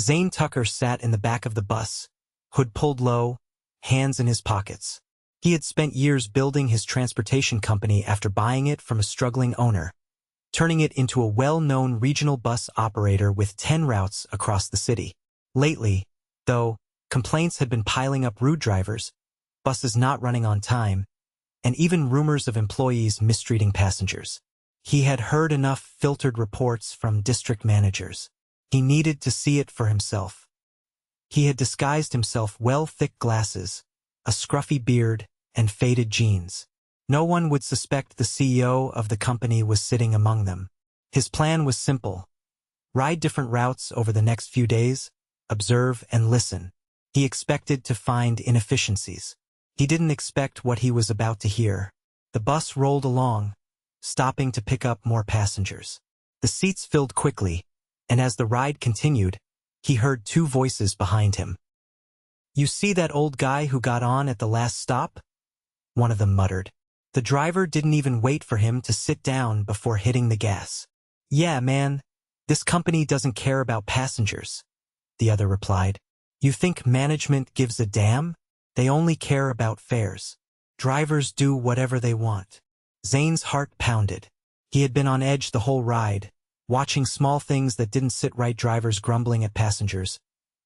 Zane Tucker sat in the back of the bus, hood pulled low, hands in his pockets. He had spent years building his transportation company after buying it from a struggling owner, turning it into a well-known regional bus operator with 10 routes across the city. Lately, though, complaints had been piling up: rude drivers, buses not running on time, and even rumors of employees mistreating passengers. He had heard enough filtered reports from district managers. He needed to see it for himself. He had disguised himself well: thick glasses, a scruffy beard, and faded jeans. No one would suspect the CEO of the company was sitting among them. His plan was simple: ride different routes over the next few days, observe and listen. He expected to find inefficiencies. He didn't expect what he was about to hear. The bus rolled along, stopping to pick up more passengers. The seats filled quickly, and as the ride continued, he heard two voices behind him. "You see that old guy who got on at the last stop?" one of them muttered. The driver didn't even wait for him to sit down before hitting the gas. "Yeah, man, this company doesn't care about passengers," the other replied. "You think management gives a damn? They only care about fares. Drivers do whatever they want." Zane's heart pounded. He had been on edge the whole ride, watching small things that didn't sit right: drivers grumbling at passengers,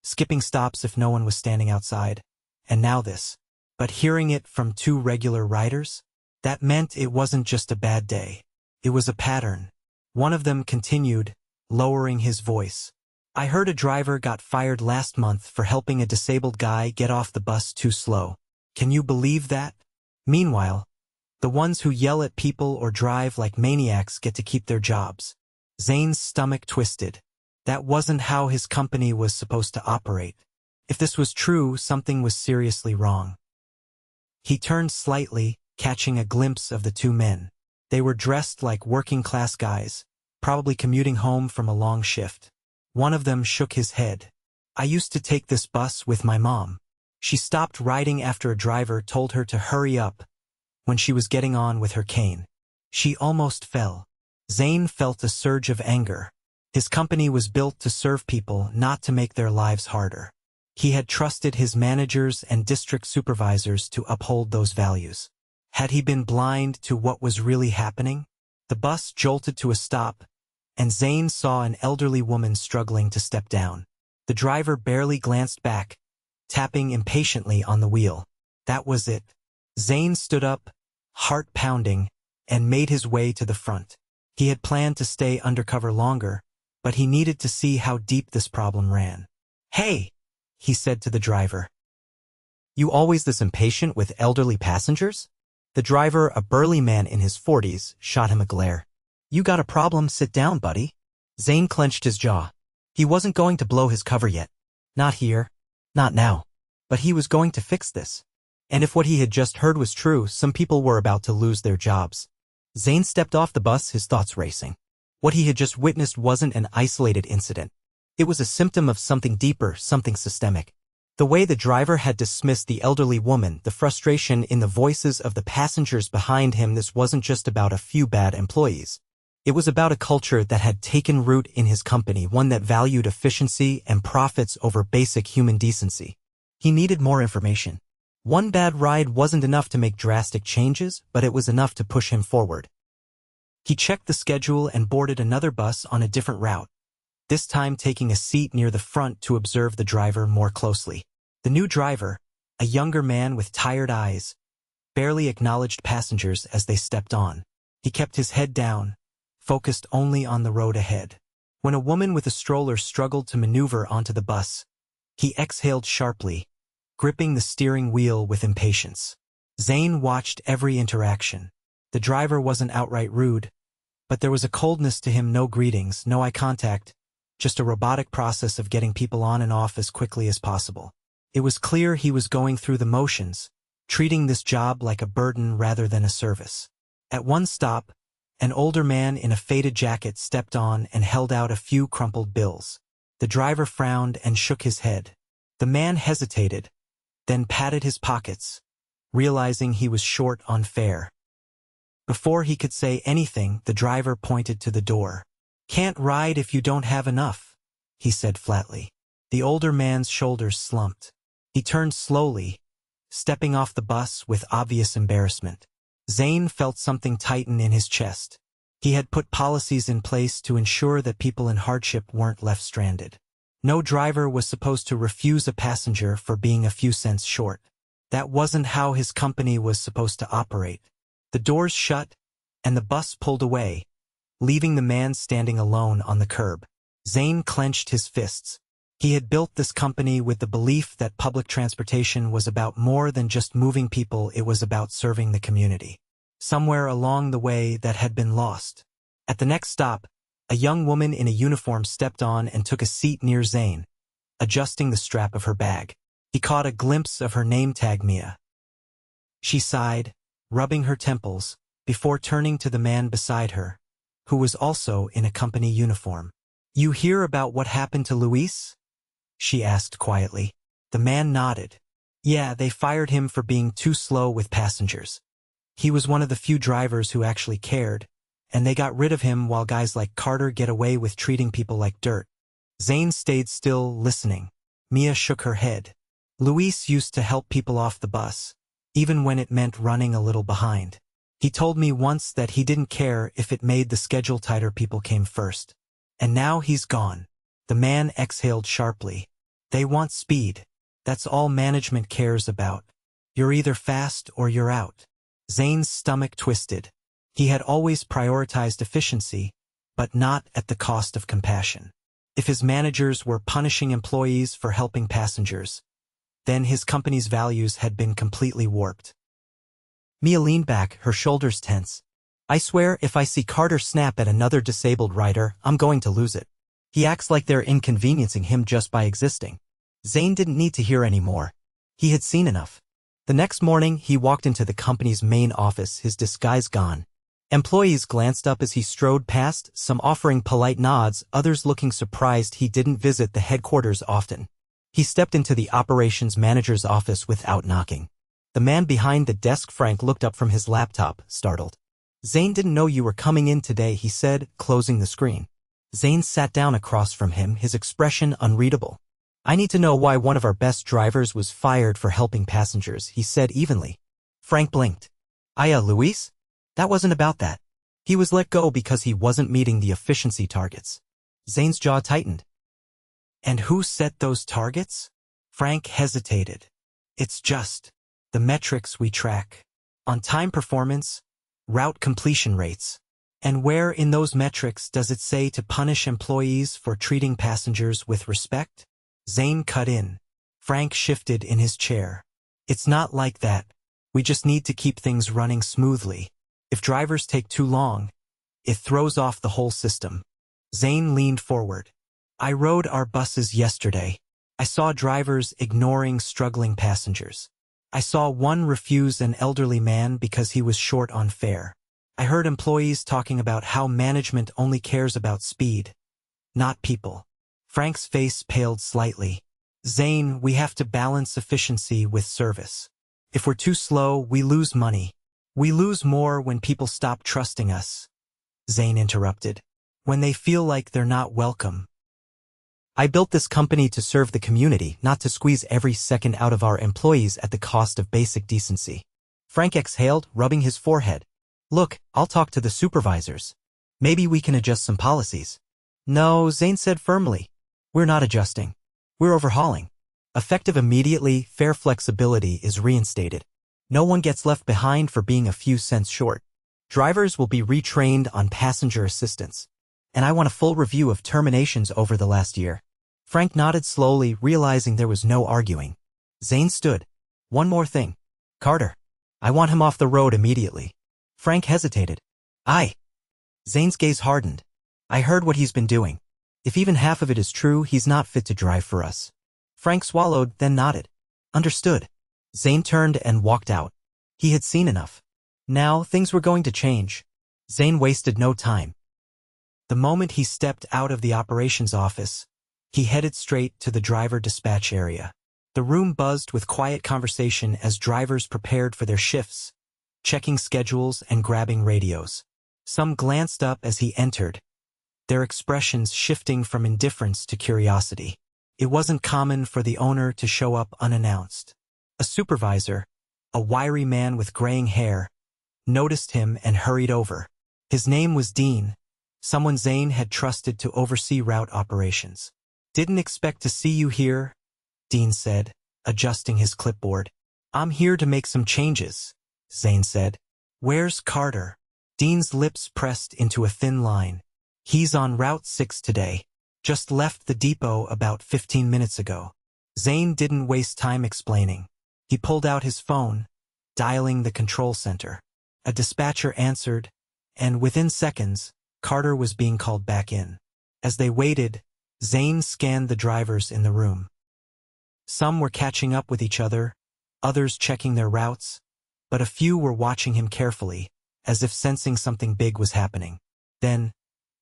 skipping stops if no one was standing outside, and now this. But hearing it from two regular riders? That meant it wasn't just a bad day. It was a pattern. One of them continued, lowering his voice. "I heard a driver got fired last month for helping a disabled guy get off the bus too slow. Can you believe that?" Meanwhile, the ones who yell at people or drive like maniacs get to keep their jobs. Zane's stomach twisted. That wasn't how his company was supposed to operate. If this was true, something was seriously wrong. He turned slightly, catching a glimpse of the two men. They were dressed like working-class guys, probably commuting home from a long shift. One of them shook his head. "I used to take this bus with my mom. She stopped riding after a driver told her to hurry up when she was getting on with her cane. She almost fell." Zane felt a surge of anger. His company was built to serve people, not to make their lives harder. He had trusted his managers and district supervisors to uphold those values. Had he been blind to what was really happening? The bus jolted to a stop, and Zane saw an elderly woman struggling to step down. The driver barely glanced back, tapping impatiently on the wheel. That was it. Zane stood up, heart pounding, and made his way to the front. He had planned to stay undercover longer, but he needed to see how deep this problem ran. "Hey," he said to the driver. "You always this impatient with elderly passengers?" The driver, a burly man in his 40s, shot him a glare. "You got a problem? Sit down, buddy." Zane clenched his jaw. He wasn't going to blow his cover yet. Not here. Not now. But he was going to fix this. And if what he had just heard was true, some people were about to lose their jobs. Zane stepped off the bus, his thoughts racing. What he had just witnessed wasn't an isolated incident. It was a symptom of something deeper, something systemic. The way the driver had dismissed the elderly woman, the frustration in the voices of the passengers behind him. This wasn't just about a few bad employees. It was about a culture that had taken root in his company, one that valued efficiency and profits over basic human decency. He needed more information. One bad ride wasn't enough to make drastic changes, but it was enough to push him forward. He checked the schedule and boarded another bus on a different route, this time taking a seat near the front to observe the driver more closely. The new driver, a younger man with tired eyes, barely acknowledged passengers as they stepped on. He kept his head down, focused only on the road ahead. When a woman with a stroller struggled to maneuver onto the bus, he exhaled sharply, gripping the steering wheel with impatience. Zane watched every interaction. The driver wasn't outright rude, but there was a coldness to him: no greetings, no eye contact, just a robotic process of getting people on and off as quickly as possible. It was clear he was going through the motions, treating this job like a burden rather than a service. At one stop, an older man in a faded jacket stepped on and held out a few crumpled bills. The driver frowned and shook his head. The man hesitated, then patted his pockets, realizing he was short on fare. Before he could say anything, the driver pointed to the door. "Can't ride if you don't have enough," he said flatly. The older man's shoulders slumped. He turned slowly, stepping off the bus with obvious embarrassment. Zane felt something tighten in his chest. He had put policies in place to ensure that people in hardship weren't left stranded. No driver was supposed to refuse a passenger for being a few cents short. That wasn't how his company was supposed to operate. The doors shut, and the bus pulled away, leaving the man standing alone on the curb. Zane clenched his fists. He had built this company with the belief that public transportation was about more than just moving people, it was about serving the community. Somewhere along the way that had been lost. At the next stop, a young woman in a uniform stepped on and took a seat near Zane, adjusting the strap of her bag. He caught a glimpse of her name tag, Mia. She sighed, rubbing her temples, before turning to the man beside her, who was also in a company uniform. "You hear about what happened to Luis?" she asked quietly. The man nodded. "Yeah, they fired him for being too slow with passengers. He was one of the few drivers who actually cared, and they got rid of him while guys like Carter get away with treating people like dirt." Zane stayed still, listening. Mia shook her head. "Luis used to help people off the bus, even when it meant running a little behind. He told me once that he didn't care if it made the schedule tighter, people came first. And now he's gone." The man exhaled sharply. "They want speed. That's all management cares about. You're either fast or you're out." Zane's stomach twisted. He had always prioritized efficiency, but not at the cost of compassion. If his managers were punishing employees for helping passengers, then his company's values had been completely warped. Mia leaned back, her shoulders tense. "I swear if I see Carter snap at another disabled rider, I'm going to lose it. He acts like they're inconveniencing him just by existing." Zane didn't need to hear any more. He had seen enough. The next morning, he walked into the company's main office, his disguise gone. Employees glanced up as he strode past, some offering polite nods, others looking surprised he didn't visit the headquarters often. He stepped into the operations manager's office without knocking. The man behind the desk, Frank, looked up from his laptop, startled. "Zane didn't know you were coming in today," he said, closing the screen. Zane sat down across from him, his expression unreadable. "I need to know why one of our best drivers was fired for helping passengers," he said evenly. Frank blinked. Luis? That wasn't about that. He was let go because he wasn't meeting the efficiency targets." Zane's jaw tightened. "And who set those targets?" Frank hesitated. "It's just the metrics we track. On-time performance, route completion rates. And where in those metrics does it say to punish employees for treating passengers with respect?" Zane cut in. Frank shifted in his chair. "It's not like that. We just need to keep things running smoothly. If drivers take too long, it throws off the whole system." Zane leaned forward. "I rode our buses yesterday. I saw drivers ignoring struggling passengers. I saw one refuse an elderly man because he was short on fare. I heard employees talking about how management only cares about speed, not people." Frank's face paled slightly. "Zane, we have to balance efficiency with service. If we're too slow, we lose money. We lose more when people stop trusting us." Zane interrupted. "When they feel like they're not welcome." "I built this company to serve the community, not to squeeze every second out of our employees at the cost of basic decency." Frank exhaled, rubbing his forehead. "Look, I'll talk to the supervisors. Maybe we can adjust some policies." "No," Zane said firmly. "We're not adjusting. We're overhauling. Effective immediately, fair flexibility is reinstated. No one gets left behind for being a few cents short. Drivers will be retrained on passenger assistance. And I want a full review of terminations over the last year." Frank nodded slowly, realizing there was no arguing. Zane stood. "One more thing. Carter. I want him off the road immediately." Frank hesitated. "Aye." Zane's gaze hardened. "I heard what he's been doing. If even half of it is true, he's not fit to drive for us." Frank swallowed, then nodded. "Understood." Zane turned and walked out. He had seen enough. Now things were going to change. Zane wasted no time. The moment he stepped out of the operations office, he headed straight to the driver dispatch area. The room buzzed with quiet conversation as drivers prepared for their shifts, checking schedules and grabbing radios. Some glanced up as he entered, their expressions shifting from indifference to curiosity. It wasn't common for the owner to show up unannounced. A supervisor, a wiry man with graying hair, noticed him and hurried over. His name was Dean, someone Zane had trusted to oversee route operations. "Didn't expect to see you here," Dean said, adjusting his clipboard. "I'm here to make some changes," Zane said. "Where's Carter?" Dean's lips pressed into a thin line. "He's on Route 6 today. Just left the depot about 15 minutes ago." Zane didn't waste time explaining. He pulled out his phone, dialing the control center. A dispatcher answered, and within seconds, Carter was being called back in. As they waited, Zane scanned the drivers in the room. Some were catching up with each other, others checking their routes, but a few were watching him carefully, as if sensing something big was happening. Then,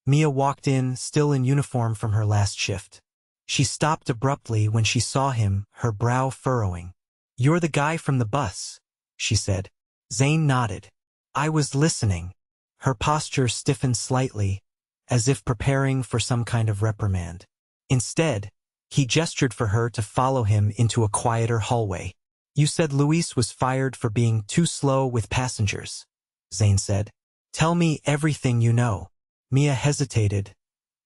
Mia walked in, still in uniform from her last shift. She stopped abruptly when she saw him, her brow furrowing. "You're the guy from the bus," she said. Zane nodded. "I was listening." Her posture stiffened slightly, as if preparing for some kind of reprimand. Instead, he gestured for her to follow him into a quieter hallway. "You said Luis was fired for being too slow with passengers," Zane said. "Tell me everything you know." Mia hesitated,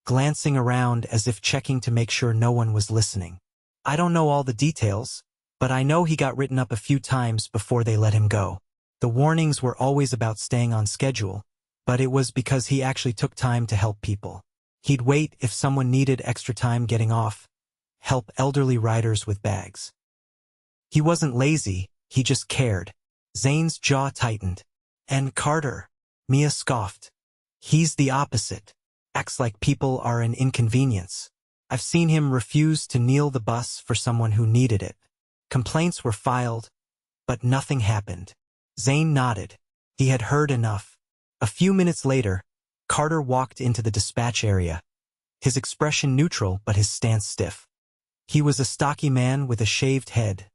glancing around as if checking to make sure no one was listening. "I don't know all the details, but I know he got written up a few times before they let him go. The warnings were always about staying on schedule, but it was because he actually took time to help people. He'd wait if someone needed extra time getting off, help elderly riders with bags. He wasn't lazy, he just cared." Zane's jaw tightened. "And Carter," Mia scoffed. "He's the opposite. Acts like people are an inconvenience. I've seen him refuse to kneel the bus for someone who needed it. Complaints were filed, but nothing happened." Zane nodded. He had heard enough. A few minutes later, Carter walked into the dispatch area, his expression neutral but his stance stiff. He was a stocky man with a shaved head,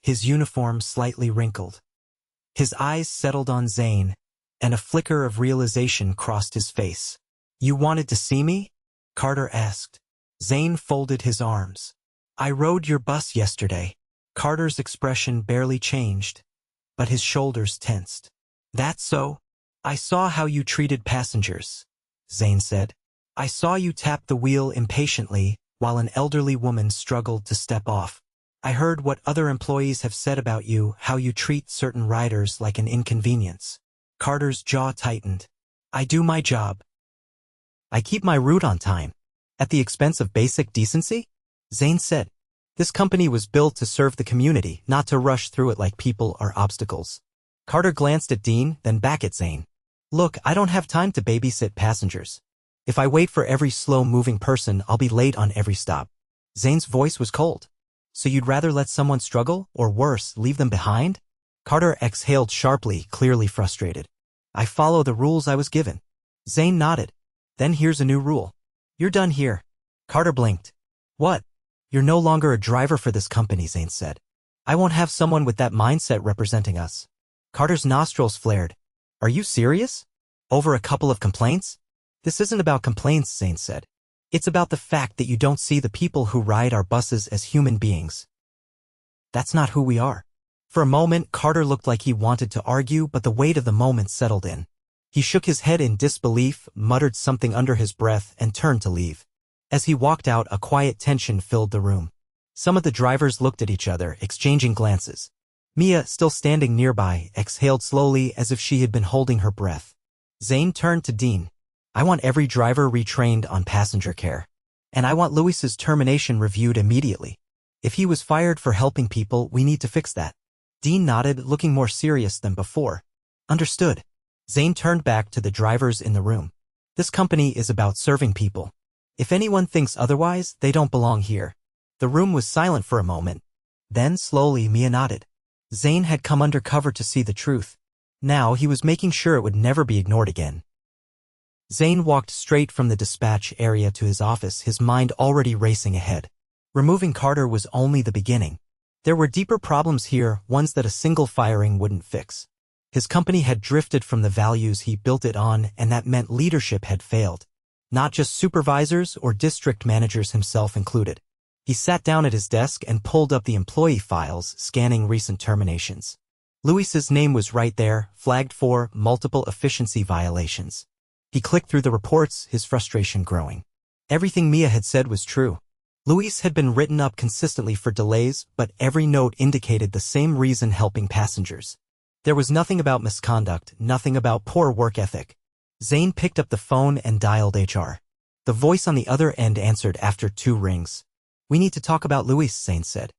his uniform slightly wrinkled. His eyes settled on Zane, and a flicker of realization crossed his face. "You wanted to see me?" Carter asked. Zane folded his arms. "I rode your bus yesterday." Carter's expression barely changed, but his shoulders tensed. "That's so? I saw how you treated passengers," Zane said. "I saw you tap the wheel impatiently while an elderly woman struggled to step off. I heard what other employees have said about you, how you treat certain riders like an inconvenience." Carter's jaw tightened. "I do my job. I keep my route on time. At the expense of basic decency?" Zane said. "This company was built to serve the community, not to rush through it like people are obstacles." Carter glanced at Dean, then back at Zane. "Look, I don't have time to babysit passengers. If I wait for every slow-moving person, I'll be late on every stop." Zane's voice was cold. "So you'd rather let someone struggle, or worse, leave them behind?" Carter exhaled sharply, clearly frustrated. "I follow the rules I was given." Zane nodded. "Then here's a new rule. You're done here." Carter blinked. "What?" "You're no longer a driver for this company," Zane said. "I won't have someone with that mindset representing us." Carter's nostrils flared. "Are you serious? Over a couple of complaints?" "This isn't about complaints," Zane said. "It's about the fact that you don't see the people who ride our buses as human beings. That's not who we are." For a moment, Carter looked like he wanted to argue, but the weight of the moment settled in. He shook his head in disbelief, muttered something under his breath, and turned to leave. As he walked out, a quiet tension filled the room. Some of the drivers looked at each other, exchanging glances. Mia, still standing nearby, exhaled slowly as if she had been holding her breath. Zane turned to Dean. "I want every driver retrained on passenger care. And I want Luis's termination reviewed immediately. If he was fired for helping people, we need to fix that." Dean nodded, looking more serious than before. "Understood." Zane turned back to the drivers in the room. "This company is about serving people. If anyone thinks otherwise, they don't belong here." The room was silent for a moment. Then, slowly, Mia nodded. Zane had come undercover to see the truth. Now he was making sure it would never be ignored again. Zane walked straight from the dispatch area to his office, his mind already racing ahead. Removing Carter was only the beginning. There were deeper problems here, ones that a single firing wouldn't fix. His company had drifted from the values he built it on, and that meant leadership had failed. Not just supervisors or district managers himself included. He sat down at his desk and pulled up the employee files, scanning recent terminations. Luis's name was right there, flagged for multiple efficiency violations. He clicked through the reports, his frustration growing. Everything Mia had said was true. Luis had been written up consistently for delays, but every note indicated the same reason: helping passengers. There was nothing about misconduct, nothing about poor work ethic. Zane picked up the phone and dialed HR. The voice on the other end answered after 2 rings. "We need to talk about Luis," Zane said.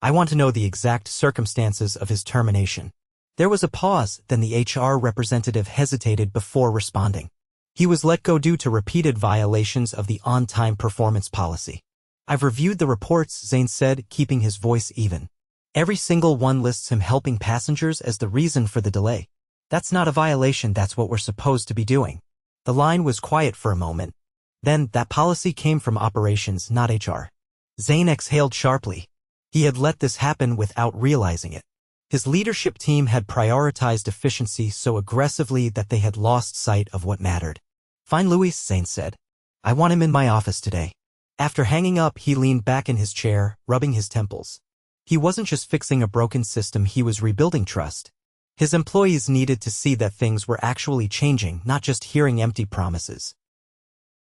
"I want to know the exact circumstances of his termination." There was a pause, then the HR representative hesitated before responding. "He was let go due to repeated violations of the on-time performance policy." "I've reviewed the reports," Zane said, keeping his voice even. "Every single one lists him helping passengers as the reason for the delay. That's not a violation, that's what we're supposed to be doing." The line was quiet for a moment. Then, "That policy came from operations, not HR." Zane exhaled sharply. He had let this happen without realizing it. His leadership team had prioritized efficiency so aggressively that they had lost sight of what mattered. "Find Luis," Zane said. "I want him in my office today." After hanging up, he leaned back in his chair, rubbing his temples. He wasn't just fixing a broken system, he was rebuilding trust. His employees needed to see that things were actually changing, not just hearing empty promises.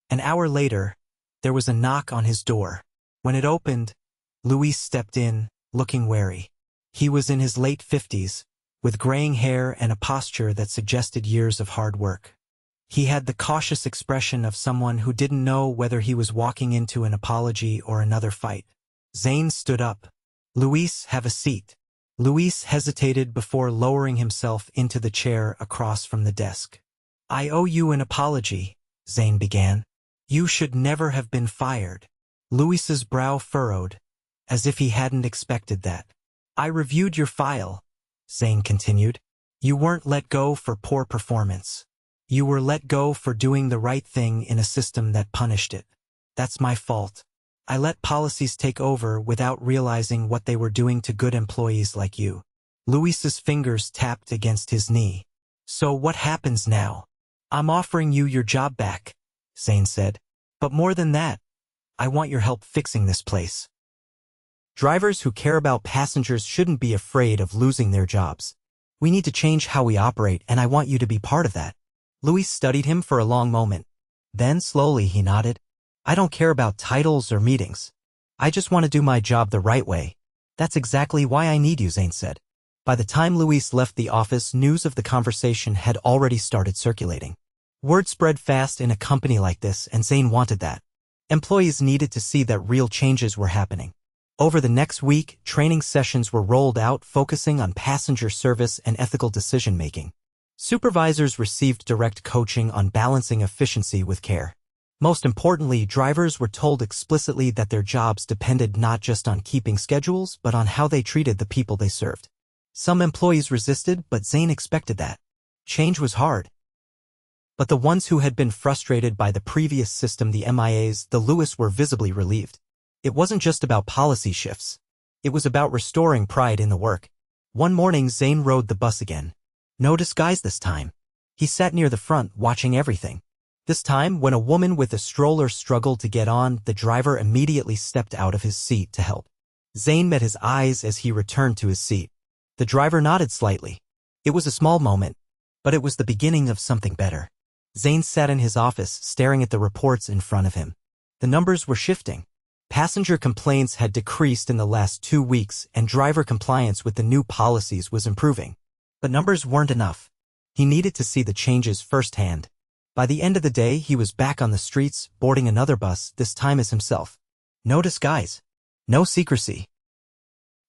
An hour later, there was a knock on his door. When it opened, Luis stepped in, looking wary. He was in his late 50s, with graying hair and a posture that suggested years of hard work. He had the cautious expression of someone who didn't know whether he was walking into an apology or another fight. Zane stood up. "Luis, have a seat." Luis hesitated before lowering himself into the chair across from the desk. "I owe you an apology," Zane began. "You should never have been fired." Luis's brow furrowed, as if he hadn't expected that. "I reviewed your file," Zane continued. "You weren't let go for poor performance. You were let go for doing the right thing in a system that punished it. That's my fault. I let policies take over without realizing what they were doing to good employees like you." Luis's fingers tapped against his knee. "So what happens now?" "I'm offering you your job back," Zane said. "But more than that, I want your help fixing this place." Drivers who care about passengers shouldn't be afraid of losing their jobs. "We need to change how we operate, and I want you to be part of that." Luis studied him for a long moment. Then, slowly, he nodded. "I don't care about titles or meetings. I just want to do my job the right way." "That's exactly why I need you," Zane said. By the time Luis left the office, news of the conversation had already started circulating. Word spread fast in a company like this, and Zane wanted that. Employees needed to see that real changes were happening. Over the next week, training sessions were rolled out focusing on passenger service and ethical decision-making. Supervisors received direct coaching on balancing efficiency with care. Most importantly, drivers were told explicitly that their jobs depended not just on keeping schedules, but on how they treated the people they served. Some employees resisted, but Zane expected that. Change was hard. But the ones who had been frustrated by the previous system, the MIAs, the Luis, were visibly relieved. It wasn't just about policy shifts. It was about restoring pride in the work. One morning, Zane rode the bus again. No disguise this time. He sat near the front, watching everything. This time, when a woman with a stroller struggled to get on, the driver immediately stepped out of his seat to help. Zane met his eyes as he returned to his seat. The driver nodded slightly. It was a small moment, but it was the beginning of something better. Zane sat in his office, staring at the reports in front of him. The numbers were shifting. Passenger complaints had decreased in the last 2 weeks, and driver compliance with the new policies was improving. But numbers weren't enough. He needed to see the changes firsthand. By the end of the day, he was back on the streets, boarding another bus, this time as himself. No disguise. No secrecy.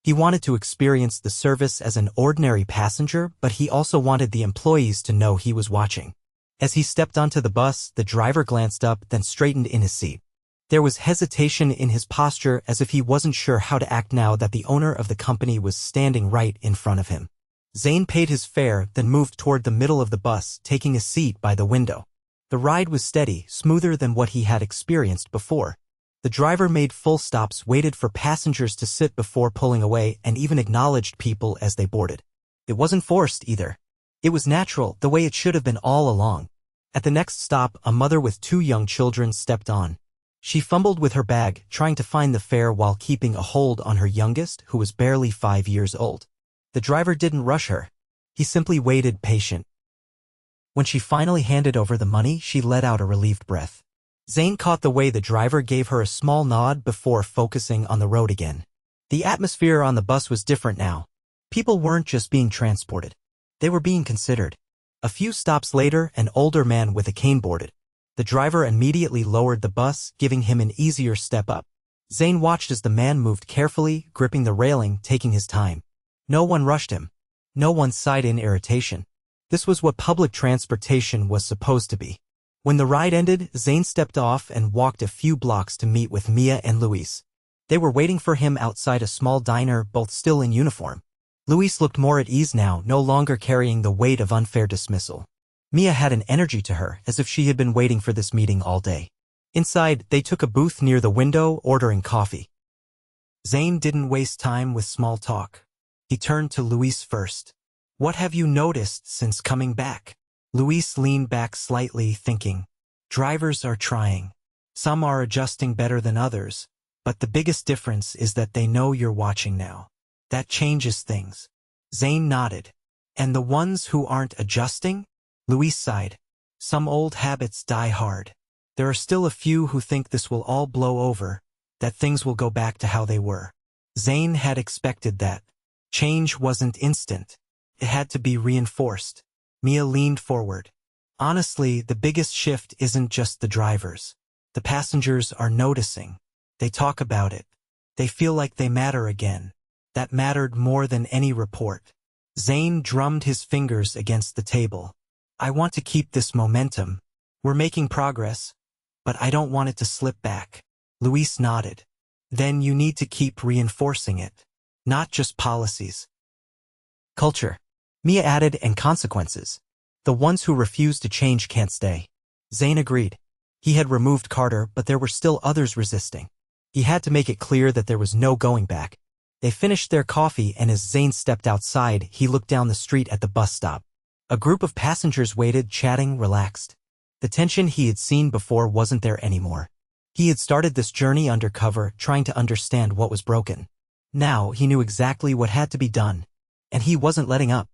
He wanted to experience the service as an ordinary passenger, but he also wanted the employees to know he was watching. As he stepped onto the bus, the driver glanced up, then straightened in his seat. There was hesitation in his posture, as if he wasn't sure how to act now that the owner of the company was standing right in front of him. Zane paid his fare, then moved toward the middle of the bus, taking a seat by the window. The ride was steady, smoother than what he had experienced before. The driver made full stops, waited for passengers to sit before pulling away, and even acknowledged people as they boarded. It wasn't forced either. It was natural, the way it should have been all along. At the next stop, a mother with 2 young children stepped on. She fumbled with her bag, trying to find the fare while keeping a hold on her youngest, who was barely 5 years old. The driver didn't rush her. He simply waited patient. When she finally handed over the money, she let out a relieved breath. Zane caught the way the driver gave her a small nod before focusing on the road again. The atmosphere on the bus was different now. People weren't just being transported. They were being considered. A few stops later, an older man with a cane boarded. The driver immediately lowered the bus, giving him an easier step up. Zane watched as the man moved carefully, gripping the railing, taking his time. No one rushed him. No one sighed in irritation. This was what public transportation was supposed to be. When the ride ended, Zane stepped off and walked a few blocks to meet with Mia and Luis. They were waiting for him outside a small diner, both still in uniform. Luis looked more at ease now, no longer carrying the weight of unfair dismissal. Mia had an energy to her, as if she had been waiting for this meeting all day. Inside, they took a booth near the window, ordering coffee. Zane didn't waste time with small talk. He turned to Luis first. "What have you noticed since coming back?" Luis leaned back slightly, thinking. Drivers are trying. Some are adjusting better than others, but the biggest difference is that they know you're watching now. That changes things. Zane nodded. And the ones who aren't adjusting? Luis sighed. Some old habits die hard. There are still a few who think this will all blow over, that things will go back to how they were. Zane had expected that. Change wasn't instant. It had to be reinforced. Mia leaned forward. Honestly, the biggest shift isn't just the drivers. The passengers are noticing. They talk about it. They feel like they matter again. That mattered more than any report. Zane drummed his fingers against the table. I want to keep this momentum. We're making progress, but I don't want it to slip back. Luis nodded. Then you need to keep reinforcing it. Not just policies. Culture. Mia added, and consequences. The ones who refuse to change can't stay. Zane agreed. He had removed Carter, but there were still others resisting. He had to make it clear that there was no going back. They finished their coffee, and as Zane stepped outside, he looked down the street at the bus stop. A group of passengers waited, chatting, relaxed. The tension he had seen before wasn't there anymore. He had started this journey undercover, trying to understand what was broken. Now he knew exactly what had to be done. And he wasn't letting up.